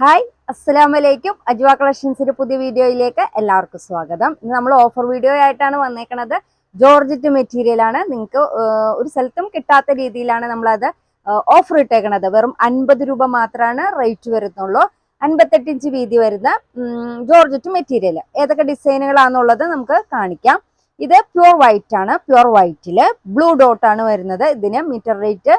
Hi, അസ്സലാമലൈക്കും. അജ്വ കളക്ഷൻസിന്റെ പുതിയ വീഡിയോയിലേക്ക് എല്ലാവർക്കും സ്വാഗതം. ഇന്ന് നമ്മൾ ഓഫർ വീഡിയോ ആയിട്ടാണ് വന്നേക്കുന്നത്. ജോർജറ്റ് മെറ്റീരിയൽ ആണ്. നിങ്ങൾക്ക് ഒരു സ്ഥലത്തും കിട്ടാത്ത രീതിയിലാണ് നമ്മളത് ഓഫർ ഇട്ടേക്കണത്. വെറും 50 രൂപ മാത്രമാണ് റേറ്റ് വരുന്നുള്ളൂ. 58 ഇഞ്ച് വീതി വരുന്ന ജോർജറ്റ് മെറ്റീരിയൽ. ഏതൊക്കെ ഡിസൈനുകളാണെന്നുള്ളത് നമുക്ക് കാണിക്കാം. ഇത് പ്യുവർ വൈറ്റ് ആണ്. പ്യുവർ വൈറ്റില് ബ്ലൂ ഡോട്ട് ആണ് വരുന്നത്. ഇതിന് മീറ്റർ റേറ്റ്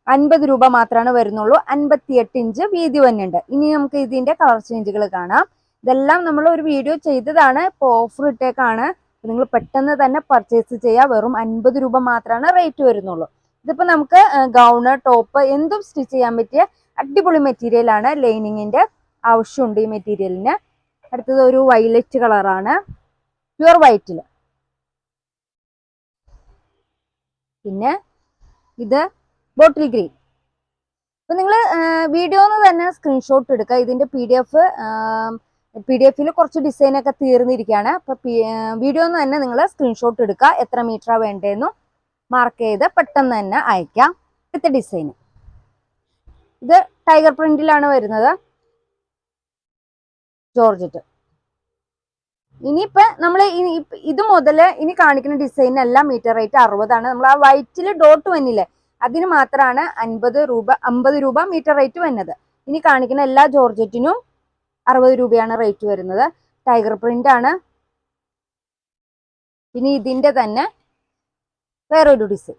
50 രൂപ മാത്രമാണ് വരുന്നുള്ളൂ. 58 ഇഞ്ച് വീതി വന്നുണ്ട്. ഇനി നമുക്ക് ഇതിന്റെ കളർ ചേഞ്ചുകൾ കാണാം. ഇതെല്ലാം നമ്മൾ ഒരു വീഡിയോ ചെയ്തതാണ്. ഇപ്പോൾ ഓഫർ ഇട്ടേക്കാണ്. നിങ്ങൾ പെട്ടെന്ന് തന്നെ പർച്ചേസ് ചെയ്യുക. വെറും 50 രൂപ മാത്രമാണ് റേറ്റ് വരുന്നുള്ളൂ. ഇതിപ്പോൾ നമുക്ക് ഗൗണ്, ടോപ്പ് എന്തും സ്റ്റിച്ച് ചെയ്യാൻ പറ്റിയ അടിപൊളി മെറ്റീരിയൽ ആണ്. ലൈനിങ്ങിന്റെ ആവശ്യമുണ്ട് ഈ മെറ്റീരിയലിന്. അടുത്തത് ഒരു വയലറ്റ് കളറാണ്, പ്യുവർ വൈറ്റിൽ. പിന്നെ ഇത് ബോട്ടിൽ ഗ്രീൻ. അപ്പൊ നിങ്ങൾ വീഡിയോന്ന് തന്നെ സ്ക്രീൻഷോട്ട് എടുക്കുക. ഇതിന്റെ പി ഡി എഫിൽ കുറച്ച് ഡിസൈനൊക്കെ തീർന്നിരിക്കുകയാണ്. അപ്പൊ വീഡിയോന്ന് തന്നെ നിങ്ങൾ സ്ക്രീൻഷോട്ട് എടുക്കുക. എത്ര മീറ്ററാണ് വേണ്ടതെന്നും മാർക്ക് ചെയ്ത് പെട്ടെന്ന് തന്നെ അയക്കാം. അടുത്ത ഡിസൈൻ ഇത് ടൈഗർ പ്രിന്റിലാണ് വരുന്നത്, ജോർജറ്റ്. ഇനിയിപ്പോ നമ്മൾ ഇത് മുതൽ ഇനി കാണിക്കുന്ന ഡിസൈനെല്ലാം മീറ്റർ റേറ്റ് 60ആണ്. നമ്മൾ ആ വൈറ്റിൽ ഡോട്ട് വന്നില്ലേ, അതിന് മാത്രമാണ് 50 രൂപ മീറ്റർ റേറ്റ് വരുന്നത്. ഇനി കാണിക്കുന്ന എല്ലാ ജോർജറ്റിനും 60 രൂപയാണ് റേറ്റ് വരുന്നത്. ടൈഗർ പ്രിന്റ് ആണ്. പിന്നെ ഇതിന്റെ തന്നെ വേറൊരു ഡിസൈൻ.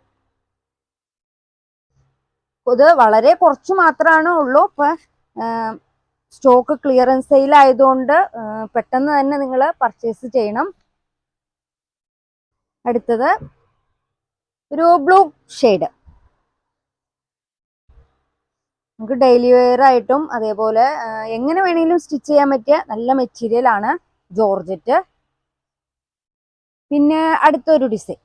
ഇത് വളരെ കുറച്ച് മാത്രമാണ് ഉള്ളൂ. ഇപ്പൊ സ്റ്റോക്ക് ക്ലിയറൻസ് സെയിൽ ആയതുകൊണ്ട് പെട്ടെന്ന് തന്നെ നിങ്ങൾ പർച്ചേസ് ചെയ്യണം. അടുത്തത് ഒരു ബ്ലൂ ഷെയ്ഡ്. നമുക്ക് ഡെയിലി വെയർ ആയിട്ടും അതേപോലെ എങ്ങനെ വേണമെങ്കിലും സ്റ്റിച്ച് ചെയ്യാൻ പറ്റിയ നല്ല മെറ്റീരിയൽ ആണ് ജോർജറ്റ്. പിന്നെ അടുത്തൊരു ഡിസൈൻ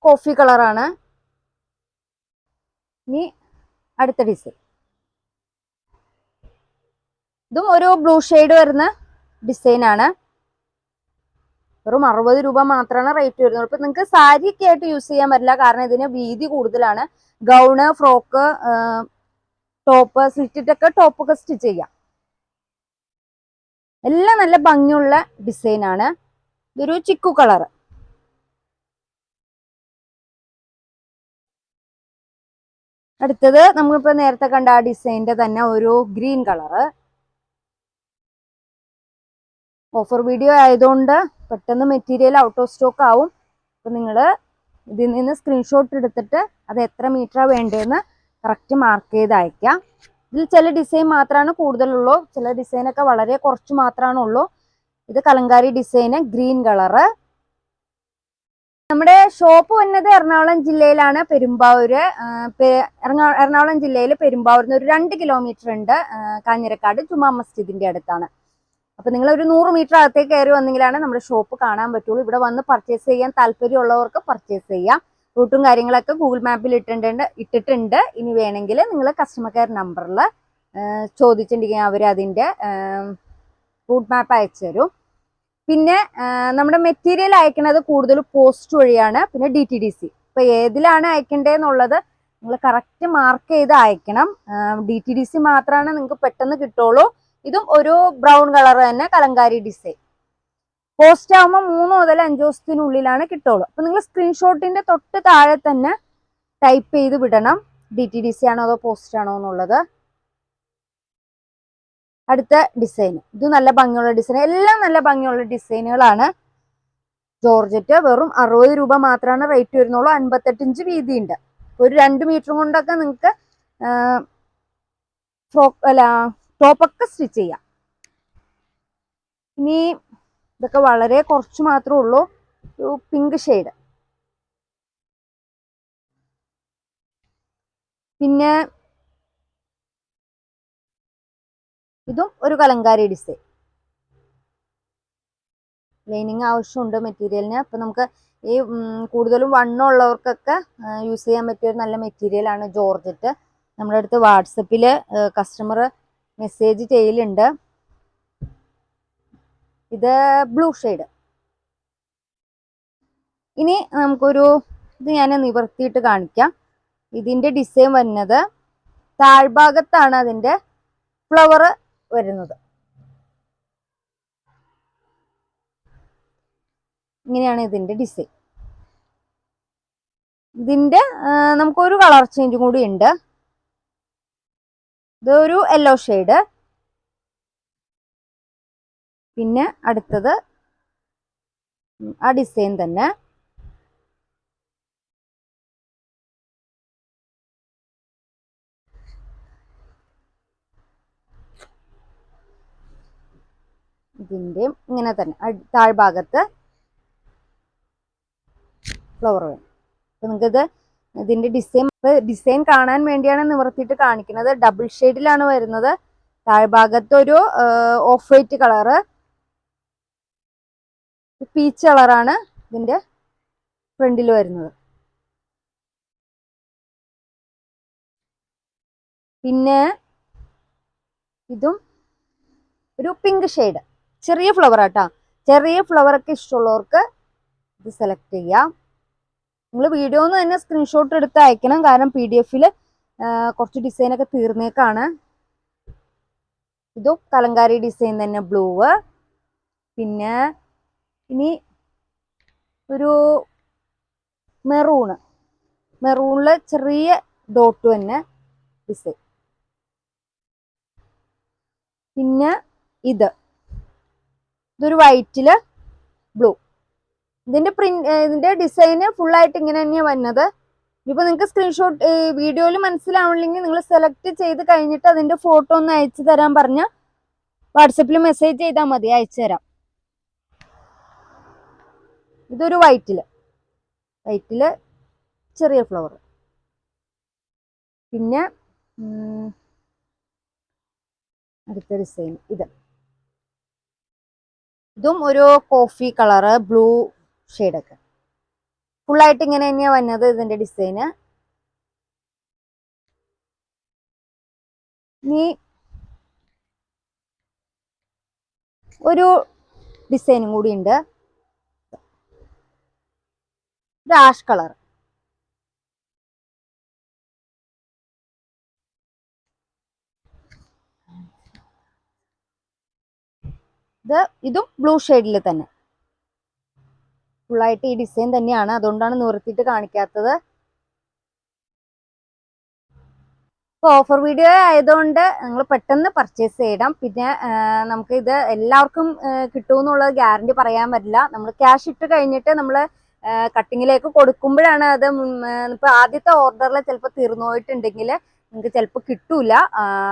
കോഫി കളറാണ്. ഇനി അടുത്ത ഡിസൈൻ, ഇതും ഒരു ബ്ലൂ ഷെയ്ഡ് വരുന്ന ഡിസൈൻ ആണ്. വെറും 60 രൂപ മാത്രമാണ് റേറ്റ് വരുന്നത്. ഇപ്പൊ നിങ്ങൾക്ക് സാരി ഒക്കെ ആയിട്ട് യൂസ് ചെയ്യാൻ പറ്റില്ല, കാരണം ഇതിന് വീതി കൂടുതലാണ്. ഗൗണ്, ഫ്രോക്ക്, ടോപ്പ്, സ്ലിറ്റിട്ടൊക്കെ ടോപ്പൊക്കെ സ്റ്റിച്ച് ചെയ്യാം. എല്ലാം നല്ല ഭംഗിയുള്ള ഡിസൈൻ ആണ്. ഇതൊരു ചിക്കു കളർ. അടുത്തത് നമ്മളിപ്പോ നേരത്തെ കണ്ട ആ ഡിസൈനിന്റെ തന്നെ ഒരു ഗ്രീൻ കളറ്. ഓഫർ വീഡിയോ ആയതുകൊണ്ട് പെട്ടെന്ന് മെറ്റീരിയൽ ഔട്ട് ഓഫ് സ്റ്റോക്ക് ആവും. അപ്പൊ നിങ്ങൾ ഇതിൽ നിന്ന് സ്ക്രീൻഷോട്ട് എടുത്തിട്ട് അത് എത്ര മീറ്ററാണ് വേണ്ടതെന്ന് കറക്റ്റ് മാർക്ക് ചെയ്ത് അയക്കാം. ഇതിൽ ചില ഡിസൈൻ മാത്രമാണ് കൂടുതലുള്ളൂ, ചില ഡിസൈനൊക്കെ വളരെ കുറച്ച് മാത്രമാണ് ഉള്ളൂ. ഇത് കലങ്കാരി ഡിസൈന്, ഗ്രീൻ കളറ്. നമ്മുടെ ഷോപ്പ് വന്നത് എറണാകുളം ജില്ലയിലാണ്, പെരുമ്പാവൂര്. എറണാകുളം ജില്ലയിൽ പെരുമ്പാവൂരിന്ന് ഒരു 2 കിലോമീറ്റർ ഉണ്ട്. കാഞ്ഞിരക്കാട് ജുമാ മസ്ജിദിന്റെ അടുത്താണ്. അപ്പൊ നിങ്ങൾ ഒരു 100 മീറ്റർ അകത്തേക്ക് കയറി വന്നെങ്കിലാണ് നമ്മുടെ ഷോപ്പ് കാണാൻ പറ്റുള്ളൂ. ഇവിടെ വന്ന് പർച്ചേസ് ചെയ്യാൻ താല്പര്യമുള്ളവർക്ക് പർച്ചേസ് ചെയ്യാം. റൂട്ടും കാര്യങ്ങളൊക്കെ ഗൂഗിൾ മാപ്പിൽ ഇട്ടിട്ടുണ്ട്. ഇനി വേണമെങ്കിൽ നിങ്ങൾ കസ്റ്റമർ കെയർ നമ്പറിൽ ചോദിച്ചിട്ടുണ്ടെങ്കിൽ അവർ അതിന്റെ റൂട്ട് മാപ്പ് അയച്ചു തരും. പിന്നെ നമ്മുടെ മെറ്റീരിയൽ അയക്കുന്നത് കൂടുതൽ പോസ്റ്റ് വഴിയാണ്. പിന്നെ DTDC. ഇപ്പൊ ഏതിലാണ് അയക്കേണ്ടതെന്നുള്ളത് നിങ്ങൾ കറക്റ്റ് മാർക്ക് ചെയ്ത് അയക്കണം. DTDC മാത്രമാണ് നിങ്ങൾക്ക് പെട്ടെന്ന് കിട്ടുള്ളൂ. ഇതും ഒരു ബ്രൗൺ കളർ തന്നെ കലങ്കാരി ഡിസൈൻ. പോസ്റ്റ് ആകുമ്പോൾ 3 മുതൽ 5 ദിവസത്തിനുള്ളിലാണ് കിട്ടുള്ളൂ. അപ്പൊ നിങ്ങൾ സ്ക്രീൻഷോട്ടിന്റെ തൊട്ട് താഴെ തന്നെ ടൈപ്പ് ചെയ്ത് വിടണം, DTDC ആണോ അതോ പോസ്റ്റ് ആണോ എന്നുള്ളത്. അടുത്ത ഡിസൈൻ, ഇത് നല്ല ഭംഗിയുള്ള ഡിസൈൻ. എല്ലാം നല്ല ഭംഗിയുള്ള ഡിസൈനുകളാണ്. ജോർജറ്റ് വെറും 60 രൂപ മാത്രമാണ് റേറ്റ് വരുന്നുള്ളൂ. 58 ഇഞ്ച് വീതിയുണ്ട്. ഒരു 2 മീറ്റർ കൊണ്ടൊക്കെ നിങ്ങൾക്ക് ടോപ്പൊക്കെ സ്റ്റിച്ച് ചെയ്യാം. ഇനി ഇതൊക്കെ വളരെ കുറച്ച് മാത്രമേ ഉള്ളൂ. ഒരു പിങ്ക് ഷെയ്ഡ്. പിന്നെ ഇതും ഒരു കലങ്കാരി ഡിസൈൻ. ലൈനിങ് ആവശ്യമുണ്ട് മെറ്റീരിയലിന്. അപ്പൊ നമുക്ക് ഈ കൂടുതലും വണ്ണമുള്ളവർക്കൊക്കെ യൂസ് ചെയ്യാൻ പറ്റിയ ഒരു നല്ല മെറ്റീരിയൽ ആണ് ജോർജറ്റ്. നമ്മുടെ അടുത്ത് വാട്സപ്പിൽ കസ്റ്റമർ മെസ്സേജ് ചെയ്യലുണ്ട്. ഇത് ബ്ലൂ ഷെയ്ഡ്. ഇനി നമുക്കൊരു ഇത് ഞാൻ നിവർത്തിയിട്ട് കാണിക്കാം. ഇതിന്റെ ഡിസൈൻ വരുന്നത് താഴ്ഭാഗത്താണ് അതിന്റെ ഫ്ലവർ വരുന്നത്. ഇങ്ങനെയാണ് ഇതിന്റെ ഡിസൈൻ. ഇതിന്റെ നമുക്കൊരു കളർ ചേഞ്ചും കൂടി ഉണ്ട്. ഇതൊരു യെല്ലോ ഷെയ്ഡ്. പിന്നെ അടുത്തത് ആ ഡിസൈൻ തന്നെ. ഇതിന്റെയും ഇങ്ങനെ തന്നെ താഴ്ഭാഗത്ത് ഫ്ലവർ വേണം. അപ്പൊ നിങ്ങൾക്കിത് ഇതിന്റെ ഡിസൈൻ കാണാൻ വേണ്ടിയാണ് നിവർത്തിയിട്ട് കാണിക്കുന്നത്. ഡബിൾ ഷെയ്ഡിലാണ് വരുന്നത്. താഴ്ഭാഗത്ത് ഒരു ഓഫ് വൈറ്റ് കളറ്, പീച്ച് കളറാണ് ഇതിന്റെ ഫ്രണ്ടിൽ വരുന്നത്. പിന്നെ ഇതും ഒരു പിങ്ക് ഷെയ്ഡ്, ചെറിയ ഫ്ലവർ ആട്ടോ. ചെറിയ ഫ്ലവർ ഒക്കെ ഇഷ്ടമുള്ളവർക്ക് ഇത് സെലക്ട് ചെയ്യാം. നിങ്ങൾ വീഡിയോന്ന് തന്നെ സ്ക്രീൻഷോട്ട് എടുത്ത് അയക്കണം. കാരണം PDF കുറച്ച് ഡിസൈനൊക്കെ തീർന്നേക്കാണ്. ഇതും കലങ്കാരി ഡിസൈൻ തന്നെ, ബ്ലൂ. പിന്നെ ഇനി ഒരു മെറൂണില് ചെറിയ ഡോട്ട് തന്നെ ഡിസൈൻ. പിന്നെ ഇതൊരു വൈറ്റില് ബ്ലൂ. ഇതിന്റെ ഡിസൈന് ഫുള്ളായിട്ട് ഇങ്ങനെ തന്നെയാണ് വരുന്നത്. ഇപ്പൊ നിങ്ങൾക്ക് സ്ക്രീൻഷോട്ട് വീഡിയോയിൽ മനസ്സിലാവണമെങ്കിൽ നിങ്ങൾ സെലക്ട് ചെയ്ത് കഴിഞ്ഞിട്ട് അതിന്റെ ഫോട്ടോ ഒന്ന് അയച്ചു തരാൻ പറഞ്ഞ വാട്സപ്പിൽ മെസ്സേജ് ചെയ്താൽ മതി, അയച്ചു തരാം. ഇതൊരു വൈറ്റില് ചെറിയ ഫ്ലവർ. പിന്നെ അടുത്ത ഡിസൈൻ ഇതും ഒരു കോഫി കളറ്, ബ്ലൂ ഷെയ്ഡൊക്കെ. ഫുള്ളായിട്ട് ഇങ്ങനെ തന്നെയാ വന്നത് ഇതിന്റെ ഡിസൈന്. ഇനി ഒരു ഡിസൈനും കൂടി ഉണ്ട്. ഇത് ആഷ് കളർ. ഇതും ബ്ലൂ ഷെയ്ഡിൽ തന്നെ. ഫുള്ളായിട്ട് ഈ ഡിസൈൻ തന്നെയാണ്, അതുകൊണ്ടാണ് നിവർത്തിയിട്ട് കാണിക്കാത്തത്. ഇപ്പോൾ ഓഫർ വീഡിയോ ആയതുകൊണ്ട് നിങ്ങൾ പെട്ടെന്ന് പർച്ചേസ് ചെയ്യണം. പിന്നെ നമുക്ക് ഇത് എല്ലാവർക്കും കിട്ടുമെന്നുള്ളത് ഗ്യാരണ്ടി പറയാൻ പറ്റില്ല. നമ്മൾ ക്യാഷ് ഇട്ട് കഴിഞ്ഞിട്ട് നമ്മൾ കട്ടിങ്ങിലേക്ക് കൊടുക്കുമ്പോഴാണ് അത് ഇപ്പൊ ആദ്യത്തെ ഓർഡറിൽ ചിലപ്പോൾ തീർന്നു പോയിട്ടുണ്ടെങ്കിൽ നിങ്ങൾക്ക് ചിലപ്പോൾ കിട്ടൂല.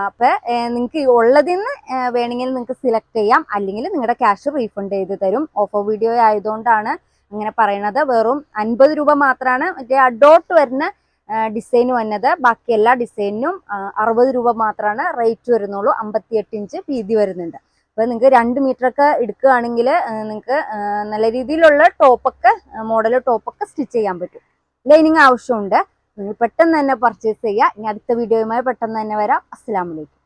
അപ്പൊ നിങ്ങൾക്ക് ഉള്ളതിൽ നിന്ന് വേണമെങ്കിൽ നിങ്ങൾക്ക് സെലക്ട് ചെയ്യാം, അല്ലെങ്കിൽ നിങ്ങളുടെ ക്യാഷ് റീഫണ്ട് ചെയ്ത് തരും. ഓഫർ വീഡിയോ ആയതുകൊണ്ടാണ് അങ്ങനെ പറയണത്. വെറും 50 രൂപ മാത്രമാണ് മറ്റേ ഡോട്ട് വരുന്ന ഡിസൈൻ വന്നത്. ബാക്കി എല്ലാ ഡിസൈനിനും 60 രൂപ മാത്രമാണ് റേറ്റ് വരുന്നുള്ളൂ. 58 ഇഞ്ച് വീതി വരുന്നുണ്ട്. അപ്പൊ നിങ്ങൾക്ക് 2 മീറ്റർ ഒക്കെ എടുക്കുകയാണെങ്കിൽ നിങ്ങൾക്ക് നല്ല രീതിയിലുള്ള മോഡൽ ടോപ്പൊക്കെ സ്റ്റിച്ച് ചെയ്യാൻ പറ്റും. ലൈനിങ് ആവശ്യമുണ്ട്. നിങ്ങൾ പെട്ടെന്ന് തന്നെ പർച്ചേസ് ചെയ്യുക. ഇനി അടുത്ത വീഡിയോയുമായി പെട്ടെന്ന് തന്നെ വരാം. അസ്സലാമു അലൈക്കും.